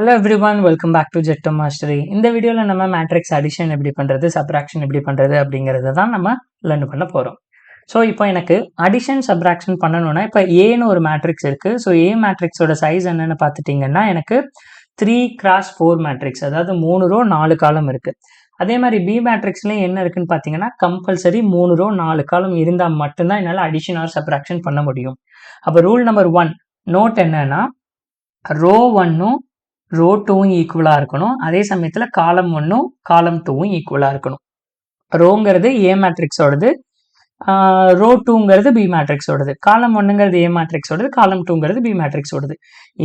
Hello everyone, welcome back to Jetto Mastery. இந்த வீடியோல நம்ம மேட்ரிக்ஸ் அடிஷன் எப்படி பண்றது, சப்ராக்ஷன் எப்படி பண்றது அப்படிங்கறத தான் நம்ம லேர்ன் பண்ண போறோம். ஸோ இப்போ எனக்கு அடிஷன் சப்ராக்ஷன் பண்ணணும்னா இப்போ ஏன்னு ஒரு மேட்ரிக்ஸ் இருக்கு. ஸோ ஏ மேட்ரிக்ஸோட சைஸ் என்னன்னு பார்த்துட்டிங்கன்னா எனக்கு 3x4 மேட்ரிக்ஸ், அதாவது 3 ரோ 4 காலம் இருக்கு. அதே மாதிரி பி மேட்ரிக்ஸ்லேயும் என்ன இருக்குன்னு பார்த்தீங்கன்னா கம்பல்சரி 3 ரோ 4 காலம் இருந்தால் மட்டும்தான் என்னால் அடிஷன் ஆர் சப்ராக்ஷன் பண்ண முடியும். அப்போ ரூல் நம்பர் 1 நோட் என்னன்னா ரோ 1ம் ரோ 2ம் ஈக்குவலாக இருக்கணும். அதே சமயத்தில் காலம் 1ம் காலம் 2ம் ஈக்குவலாக இருக்கணும். ரோங்கிறது ஏ மேட்ரிக்ஸோடது, ரோ 2ங்கிறது பி மேட்ரிக்ஸோடது, காலம் 1ங்கிறது ஏ மேட்ரிக்ஸோடது, காலம் 2ங்கிறது பி மேட்ரிக்ஸோடது.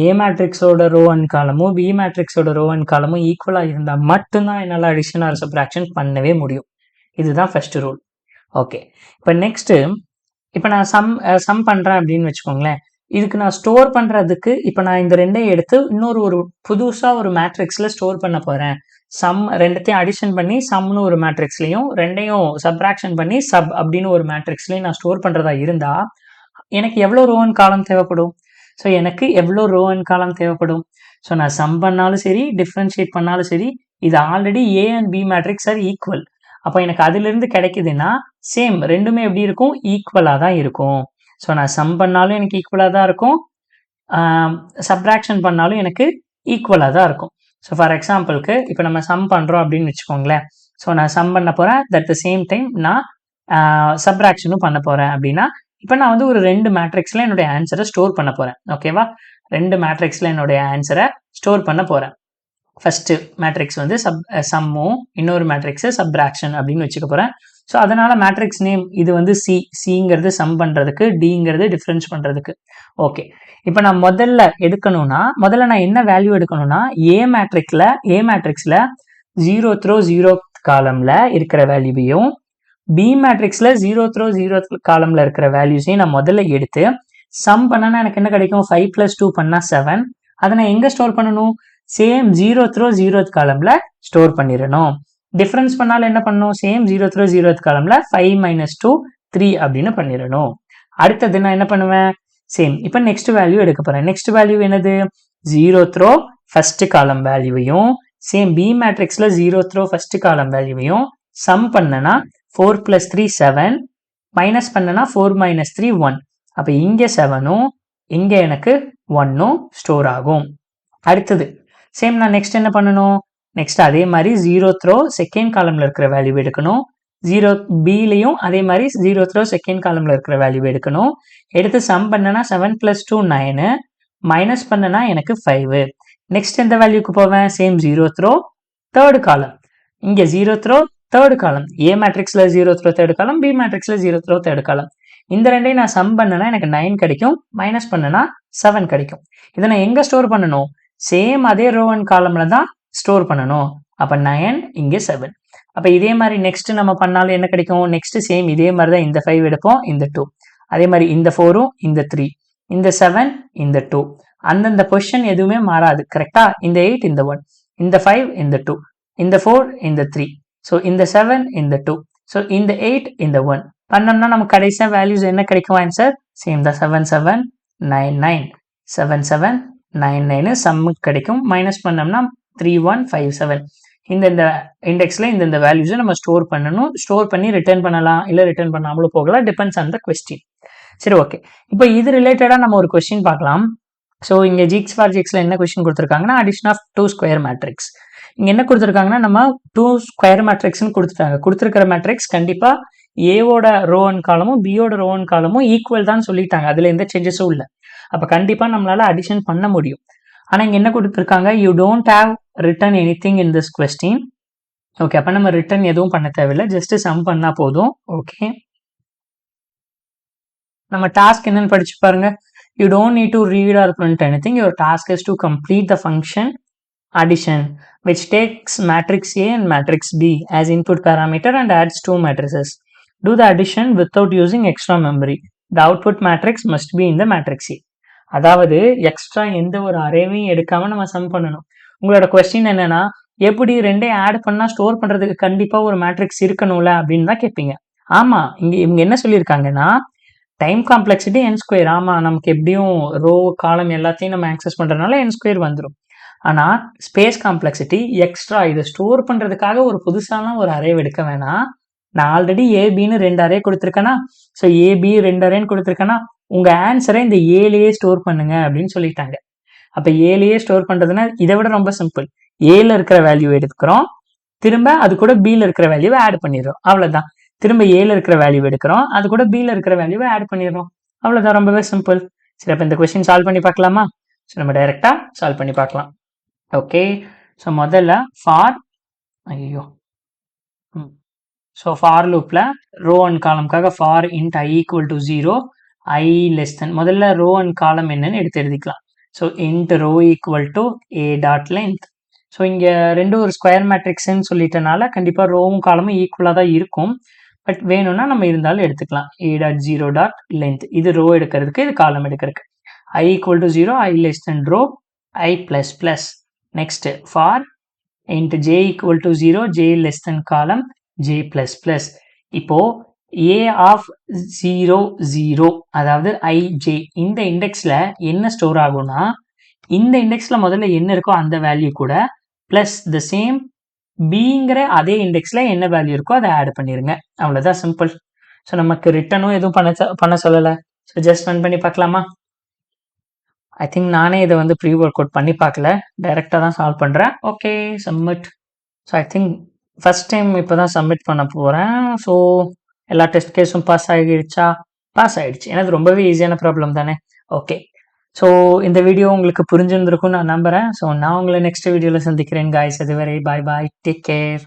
ஏ மேட்ரிக்ஸோட ரோ அண்ட் காலமும் பி மேட்ரிக்ஸோட ரோ அண்ட் காலமும் ஈக்குவலாக இருந்தால் மட்டும்தான் என்னால் அடிஷன் ஆர் சப்ராக்ஷன் பண்ணவே முடியும். இதுதான் ஃபர்ஸ்ட் ரூல். ஓகே, இப்போ நெக்ஸ்ட்டு இப்போ நான் சம் பண்ணுறேன் அப்படின்னு வச்சுக்கோங்களேன். இதுக்கு நான் ஸ்டோர் பண்ணுறதுக்கு இப்போ நான் இந்த ரெண்டையும் எடுத்து ஒரு புதுசாக ஒரு மேட்ரிக்ஸில் ஸ்டோர் பண்ண போகிறேன். ரெண்டத்தையும் அடிஷன் பண்ணி சம்னு ஒரு மேட்ரிக்ஸ்லையும் ரெண்டையும் சப்ராக்ஷன் பண்ணி சப் அப்படின்னு ஒரு மேட்ரிக்ஸ்லையும் நான் ஸ்டோர் பண்ணுறதா இருந்தால் எனக்கு எவ்வளோ ரோ அண்ட் காலம் தேவைப்படும்? ஸோ எனக்கு எவ்வளோ ரோ அண்ட் காலம் தேவைப்படும்? ஸோ நான் சம் பண்ணாலும் சரி, டிஃப்ரென்ஷியேட் பண்ணாலும் சரி, இது already A and B matrix are equal. அப்போ எனக்கு அதுலேருந்து கிடைக்குதுன்னா சேம் ரெண்டுமே எப்படி இருக்கும்? ஈக்குவலாக தான் இருக்கும். ஸோ நான் சம் பண்ணாலும் எனக்கு ஈக்குவலாக தான் இருக்கும், சப்ராக்ஷன் பண்ணாலும் எனக்கு ஈக்குவலாக தான் இருக்கும். ஸோ ஃபார் எக்ஸாம்பிளுக்கு இப்போ நம்ம சம் பண்ணுறோம் அப்படின்னு வச்சுக்கோங்களேன். ஸோ நான் சம் பண்ண போகிறேன், அட் த சேம் டைம் நான் சப்ராக்ஷனும் பண்ண போகிறேன். அப்படின்னா இப்போ நான் ஒரு 2 மேட்ரிக்ஸில் என்னுடைய ஆன்சரை ஸ்டோர் பண்ண போகிறேன். ஓகேவா? 2 மேட்ரிக்ஸில் என்னுடைய ஆன்சரை ஸ்டோர் பண்ண போகிறேன். ஃபஸ்ட்டு மேட்ரிக்ஸ் சம்மும் இன்னொரு மேட்ரிக்ஸு சப்ராக்ஷன் அப்படின்னு வச்சுக்க போகிறேன். ஸோ அதனால மேட்ரிக்ஸ் நேம் இது சிங்கிறது சம் பண்ணுறதுக்கு, டிங்கிறது டிஃப்ரென்ஸ் பண்ணுறதுக்கு. ஓகே, இப்போ நான் முதல்ல நான் என்ன வேல்யூ எடுக்கணும்னா ஏ மேட்ரிக்ஸில் 0th row 0th காலமில் இருக்கிற வேல்யூவையும் பி மேட்ரிக்ஸில் 0th row 0th காலமில் இருக்கிற வேல்யூஸையும் நான் முதல்ல எடுத்து சம் பண்ணனா எனக்கு என்ன கிடைக்கும்? 5 + 2 பண்ணால் 7. அதை நான் எங்கே ஸ்டோர் பண்ணணும்? சேம் 0th row 0th காலமில் ஸ்டோர் பண்ணிடணும். டிஃபரன்ஸ் பண்ணாலும் என்ன பண்ணணும்? சேம் 0th row 0th காலம்ல 5 - 2 3 அப்படின்னு பண்ணிடணும். அடுத்தது நான் என்ன பண்ணுவேன்? சேம் இப்போ நெக்ஸ்ட் வேல்யூ எடுக்க போறேன். நெக்ஸ்ட் வேல்யூ என்னது? 0th row ஃபர்ஸ்ட் காலம் வேல்யூவையும் சேம் பி மேட்ரிக்ஸ்ல 0th row ஃபர்ஸ்ட் காலம் வேல்யூவையும் சம் பண்ணனா 4 + 3 7, மைனஸ் பண்ணனா 4 - 3 1. அப்போ இங்கே 7ம் இங்கே எனக்கு 1ம் ஸ்டோர் ஆகும். அடுத்தது சேம் நான் நெக்ஸ்ட் என்ன பண்ணணும்? நெக்ஸ்ட் அதே மாதிரி 0th row செகண்ட் காலம்ல இருக்கிற வேல்யூ எடுக்கணும். 0th பிலையும் அதே மாதிரி 0th row செகண்ட் காலம்ல இருக்கிற வேல்யூ எடுக்கணும். எடுத்து சம் பண்ணனா 7 + 2 9, மைனஸ் பண்ணனா எனக்கு 5. நெக்ஸ்ட் எந்த வேல்யூக்கு போவேன்? சேம் 0th row தேர்ட் காலம். இங்கே 0th row third column, A மேட்ரிக்ஸ்ல 0th row third column, B மேட்ரிக்ஸ்ல 0th row தேர்ட் காலம். இந்த ரெண்டையும் நான் சம் பண்ணனா எனக்கு 9 கிடைக்கும், மைனஸ் பண்ணனா 7 கிடைக்கும். இதை நான் எங்க ஸ்டோர் பண்ணணும்? சேம் அதே ரோ அண்ட் காலம்ல தான் ஸ்டோர் பண்ணணும். அப்போ 9 இங்கே 7. அப்போ இதே மாதிரி நெக்ஸ்ட் நம்ம பண்ணாலும் என்ன கிடைக்கும்? நெக்ஸ்ட் சேம் இதே மாதிரி தான் இந்த 5 எடுப்போம், இந்த 2, அதே மாதிரி இந்த 4ம் இந்த 3, இந்த 7 இந்த 2, அந்தந்த பொசிஷன் எதுவுமே மாறாது. கரெக்டா? இந்த 8 இந்த 1, இந்த 5 இந்த 2, இந்த 4 இந்த 3, ஸோ இந்த 7 இந்த 2, ஸோ இந்த 8 இந்த 1 பண்ணோம்னா நமக்கு கடைசியாக வேல்யூஸ் என்ன கிடைக்கும்? ஆன்சர் சேம் தான் 7 7 9 9 7 7 9 9 சம்முக்கு கிடைக்கும். மைனஸ் பண்ணோம்னா 3 1 5 7. இந்த இண்டெக்ஸ்ல இந்த வேல்யூஸை நம்ம ஸ்டோர் பண்ணணும். ஸ்டோர் பண்ணி ரிட்டர்ன் பண்ணலாம், இல்லை ரிட்டர்ன் பண்ணாமலும் போகலாம், டிபெண்ட்ஸ் ஆன் த கொஸ்டின். சரி, ஓகே. இப்போ இது ரிலேட்டடாக நம்ம ஒரு கொஸ்டின் பார்க்கலாம். ஸோ இங்கே ஜிக்ஸ் ஃபார் ஜிக்ஸ்ல என்ன கொஸ்டின் கொடுத்துருக்காங்கன்னா அடிஷன் ஆஃப் 2 ஸ்கொயர் மேட்ரிக்ஸ். இங்கே என்ன கொடுத்துருக்காங்கன்னா நம்ம 2 ஸ்கொயர் மேட்ரிக்ஸ்னு கொடுத்துருக்கிற மேட்ரிக்ஸ் கண்டிப்பாக ஏவோட ரோ அண்ட் காலமும் பியோட ரோ அண்ட் காலமும் ஈக்குவல் தான் சொல்லிட்டாங்க. அதில் எந்த சேஞ்சஸும் இல்லை. அப்போ கண்டிப்பாக நம்மளால அடிஷன் பண்ண முடியும். ஆனால் இங்கே என்ன கொடுத்துருக்காங்க? You don't have written anything in this question. Okay, அப்போ நம்ம ரிட்டன் எதுவும் பண்ண தேவையில்லை, ஜஸ்ட் சம் பண்ணா போதும். ஓகே, நம்ம டாஸ்க் என்னன்னு படிச்சு பாருங்க. You don't need to read or print anything. Your task is to complete the function addition which takes matrix A and matrix B as input parameter and adds 2 matrices. Do the addition without using extra memory. The output matrix must be in the matrix A. அதாவது extra எந்த ஒரு அரேவையும் எடுக்காம நம்ம some பண்ணணும். உங்களோட question என்னன்னா எப்படி ரெண்டையும் ஆட் பண்ணா ஸ்டோர் பண்றதுக்கு கண்டிப்பா ஒரு மேட்ரிக்ஸ் இருக்கணும்ல அப்படின்னு தான் கேட்பீங்க. ஆமா, இவங்க என்ன சொல்லியிருக்காங்கன்னா டைம் காம்ப்ளெக்சிட்டி n². ஆமா, நமக்கு எப்படியும் ரோ காலம் எல்லாத்தையும் நம்ம ஆக்சஸ் பண்றதுனால n² வந்துடும். ஆனால் ஸ்பேஸ் காம்ப்ளெக்சிட்டி எக்ஸ்ட்ரா இதை ஸ்டோர் பண்ணுறதுக்காக ஒரு புதுசான ஒரு அரே எடுக்க வேணாம். நான் ஆல்ரெடி ஏபின்னு 2 அரே கொடுத்துருக்கேன்னா, ஸோ ஏபி 2 அரேன்னு கொடுத்துருக்கேன்னா உங்கள் ஆன்சரை இந்த ஏலேயே ஸ்டோர் பண்ணுங்க அப்படின்னு சொல்லிட்டாங்க. அப்போ ஏலேயே ஸ்டோர் பண்ணுறதுன்னா இதை விட ரொம்ப சிம்பிள். ஏல இருக்கிற வேல்யூ எடுக்கிறோம், திரும்ப அது கூட பியில் இருக்கிற வேல்யூவை ஆட் பண்ணிடுறோம், அவ்வளோதான். திரும்ப ஏல இருக்கிற வேல்யூ எடுக்கிறோம், அது கூட பியில் இருக்கிற வேல்யூவை ஆட் பண்ணிடுறோம், அவ்வளோதான். ரொம்பவே சிம்பிள். சரி, அப்போ இந்த கொஸ்டின் சால்வ் பண்ணி பார்க்கலாமா? ஸோ நம்ம டைரெக்டாக சால்வ் பண்ணி பார்க்கலாம். ஓகே, ஸோ முதல்ல ஃபார் ஸோ ஃபார் லூப்பில் ரோ அண்ட் காலம்காக for int i equal to 0 i less than முதல்ல ரோ அண்ட் காலம் என்னன்னு எடுத்து எழுதிக்கலாம். So int row equal to A dot length. So இங்கே ரெண்டும் ஒரு ஸ்கொயர் மேட்ரிக்ஸ்ன்னு சொல்லிட்டனால கண்டிப்பாக ரோவும் காலமும் ஈக்குவலாக தான் இருக்கும். பட் வேணும்னா நம்ம இருந்தாலும் எடுத்துக்கலாம். ஏ டாட் 0 டாட் லென்த், இது ரோ எடுக்கிறதுக்கு, இது காலம் எடுக்கிறதுக்கு. I equal to 0 i less than row i plus plus. Next for int j equal to 0 j less than column j plus plus. இப்போ ஏ ஆஃப் 0 0 அதாவது ஐஜே இந்த இண்டெக்ஸில் என்ன ஸ்டோர் ஆகும்னா, இந்த இண்டெக்ஸில் முதல்ல என்ன இருக்கோ அந்த வேல்யூ கூட ப்ளஸ் த சேம் பிங்கிற அதே இண்டெக்ஸில் என்ன வேல்யூ இருக்கோ அதை ஆட் பண்ணிடுங்க, அவ்வளோதான், சிம்பிள். ஸோ நமக்கு ரிட்டனும் எதுவும் பண்ண சொல்லலை. ஸோ ஜஸ்ட் ரன் பண்ணி பார்க்கலாமா? ஐ திங்க் நானே இதை வந்து ப்ரீ ஒர்க் அவுட் பண்ணி பார்க்கல, டைரெக்டாக தான் சால்வ் பண்ணுறேன். Okay, submit. So I think first time இப்போ தான் சப்மிட் பண்ண போகிறேன். ஸோ எல்லா டெஸ்ட் கேஸும் பாஸ் ஆகிடுச்சா? பாஸ் ஆகிடுச்சு. ஏன்னா அது ரொம்பவே ஈஸியான ப்ராப்ளம் தானே. ஓகே, ஸோ இந்த வீடியோ உங்களுக்கு புரிஞ்சிருந்திருக்கும்னு நான் நம்புகிறேன். ஸோ நான் உங்களை நெக்ஸ்ட் வீடியோவில் சந்திக்கிறேன் காய்ஸ். அதுவரை பாய் பாய், டேக் கேர்.